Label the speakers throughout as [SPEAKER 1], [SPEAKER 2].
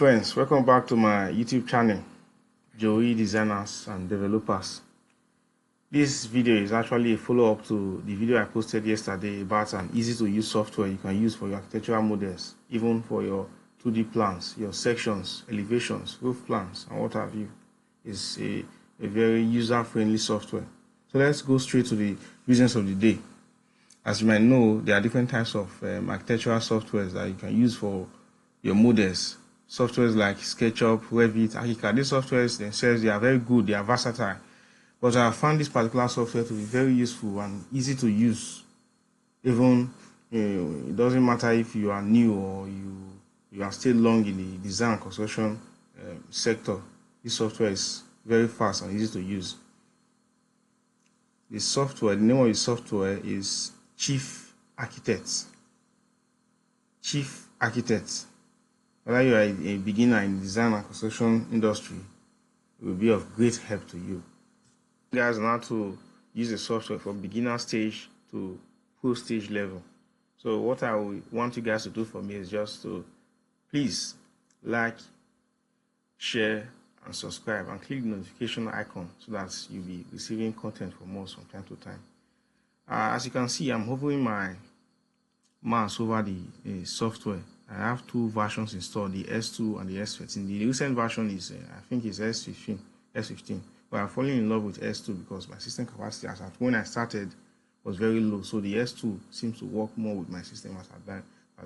[SPEAKER 1] friends, welcome back to my YouTube channel, Joey Designers and Developers. This video is actually a follow-up to the video I posted yesterday about an easy-to-use software you can use for your architectural models, even for your 2D plans, your sections, elevations, roof plans, and what have you. It's a very user-friendly software. So let's go straight to the business of the day. As you might know, there are different types of architectural softwares that you can use for your models. Softwares like SketchUp, Revit, Archicad. These softwares themselves, they are very good, they are versatile. But I found this particular software to be very useful and easy to use. Even it doesn't matter if you are new or you are still long in the design and construction sector. This software is very fast and easy to use. The name of the software is Chief Architect. Chief Architect. Whether you are a beginner in the design and construction industry, it will be of great help to you. You guys know how to use the software from beginner stage to full stage level. So what I want you guys to do for me is just to please like, share, and subscribe, and click the notification icon so that you'll be receiving content from us from time to time. As you can see, I'm hovering my mouse over the software. I have two versions installed, the S2 and the S13. The recent version is, I think, is S15. But I'm falling in love with S2 because my system capacity, as at when I started, was very low. So the S2 seems to work more with my system as at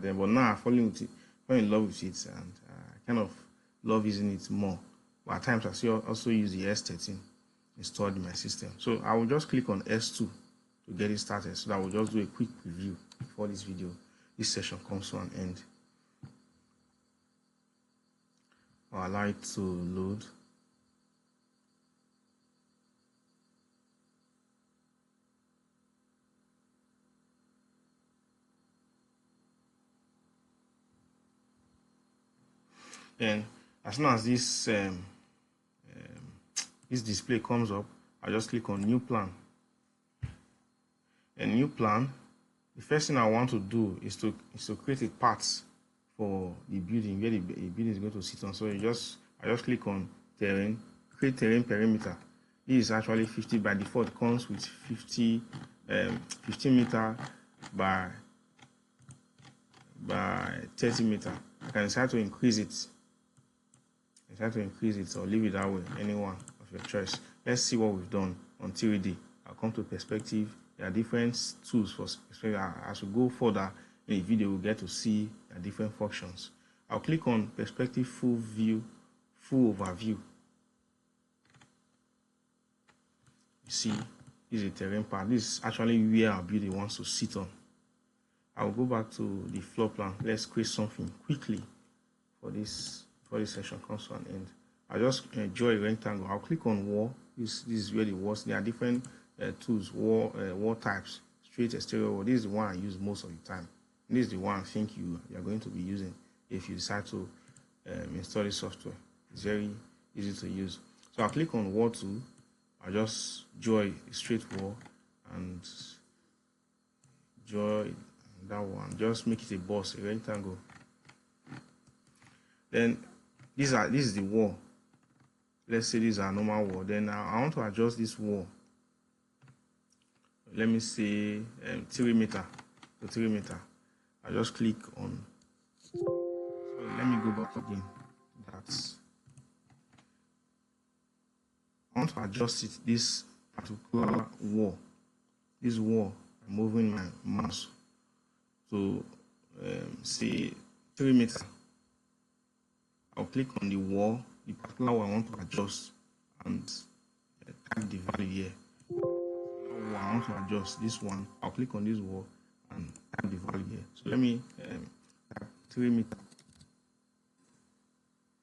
[SPEAKER 1] then. But now I'm falling in love with it, and I kind of love using it more. But at times I also use the S13 installed in my system. So I will just click on S2 to get it started. So that we'll just do a quick preview before this session comes to an end. I'll allow it to load. Then, as soon as this display comes up, I just click on New Plan. A new plan. The first thing I want to do is to create a path for the building where the building is going to sit on. So I just click on Terrain, create terrain perimeter. This is actually 50 by default. It comes with 15 meter by 30 meter. I can decide to increase it. Or leave it that way, any one of your choice. Let's see what we've done on 3D. I'll come to perspective. There are different tools for perspective. As we go further in the video, we'll get to see the different functions. I'll click on perspective full view, full overview. You see, this is a terrain part. This is actually where our building wants to sit on. I'll go back to the floor plan. Let's create something quickly for this section comes to an end. I'll just draw a rectangle. I'll click on wall. This is where the walls. There are different tools, wall types, straight exterior wall. This is the one I use most of the time. And this is the one I think you're going to be using if you decide to install this software. It's very easy to use. So I'll click on wall tool. I'll just draw a straight wall and draw that one. Just make it a box, a rectangle. Then this is the wall. Let's say this is a normal wall. Then I want to adjust this wall. Let me say 3 meter to 3 meter. I just click on. So let me go back again. I want to adjust it. This particular wall. This wall. I'm moving my mouse to say 3 meter. I'll click on the wall, the particular one I want to adjust, and type the value here. I want to adjust this one. I'll click on this wall and type the value here. So let me type 3 meter.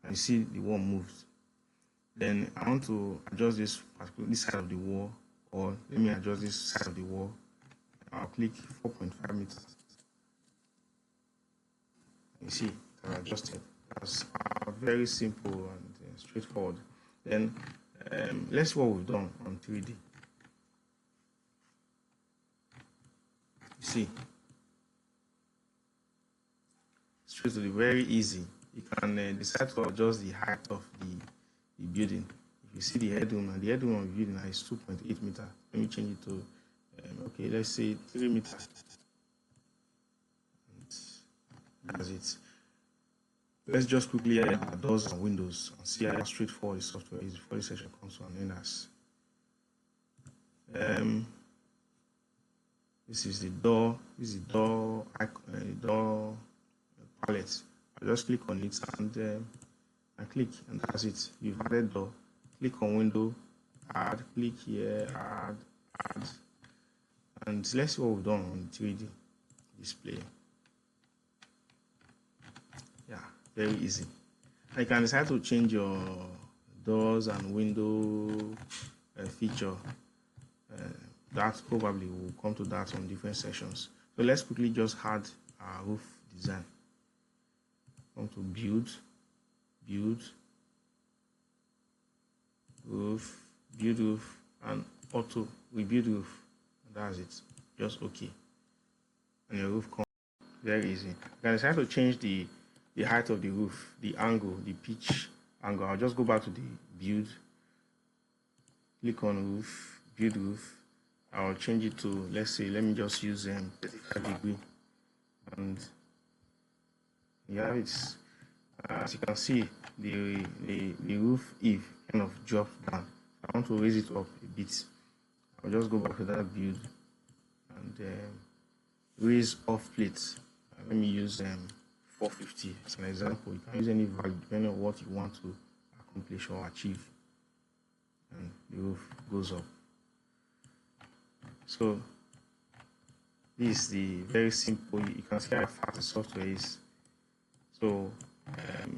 [SPEAKER 1] And you see the wall moves. Then I want to adjust this side of the wall, or let me adjust this side of the wall. I'll click 4.5 meters. You see, I've adjusted. That's very simple and straightforward. Then let's see what we've done on 3D. You see, straight to the very easy. you can decide to adjust the height of the building. If you see the headroom, and the headroom of the building is 2.8 meters, let me change it to okay, let's say 3 meters. And that's it. Let's just quickly add our doors and windows and see how straightforward the software is before the session comes to an end. This is the door. This is the door icon, door palette. I just click on it and click, and that's it. You've added door. Click on window, add. Click here, add, and let's see what we've done on 3D display. Yeah, very easy. And you can decide to change your doors and window feature. That probably will come to that on different sessions. So let's quickly just add our roof design. Come to build roof, and auto rebuild roof. And that's it. Just okay. And your roof comes. Very easy. You can decide to change the height of the roof, the angle, the pitch angle. I'll just go back to the build. Click on roof, build roof. I'll change it to, let's say, let me just use 35 degree, and you have it. As you can see, the roof eave kind of dropped down. I want to raise it up a bit. I'll just go back to that build and raise off plate. Let me use 450 as an example. You can use any value depending on what you want to accomplish or achieve, and the roof goes up. So this is the very simple. You can see how fast the software is. So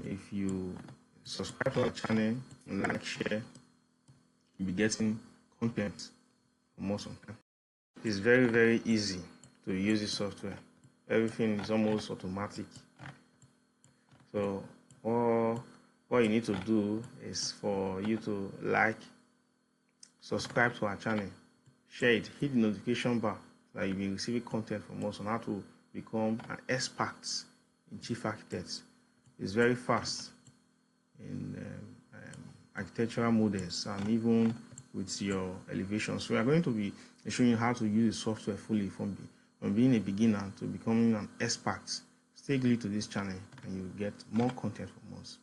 [SPEAKER 1] if you subscribe to our channel and like, share, you'll be getting content for more content. It's very, very easy to use this software. Everything is almost automatic. So what you need to do is for you to like, subscribe to our channel, share it, hit the notification bar so that you'll be receiving content from us on how to become an expert in Chief Architects. It's very fast in architectural models and even with your elevations. So we are going to be showing you how to use the software fully from being a beginner to becoming an expert. Stay glued to this channel and you'll get more content from us.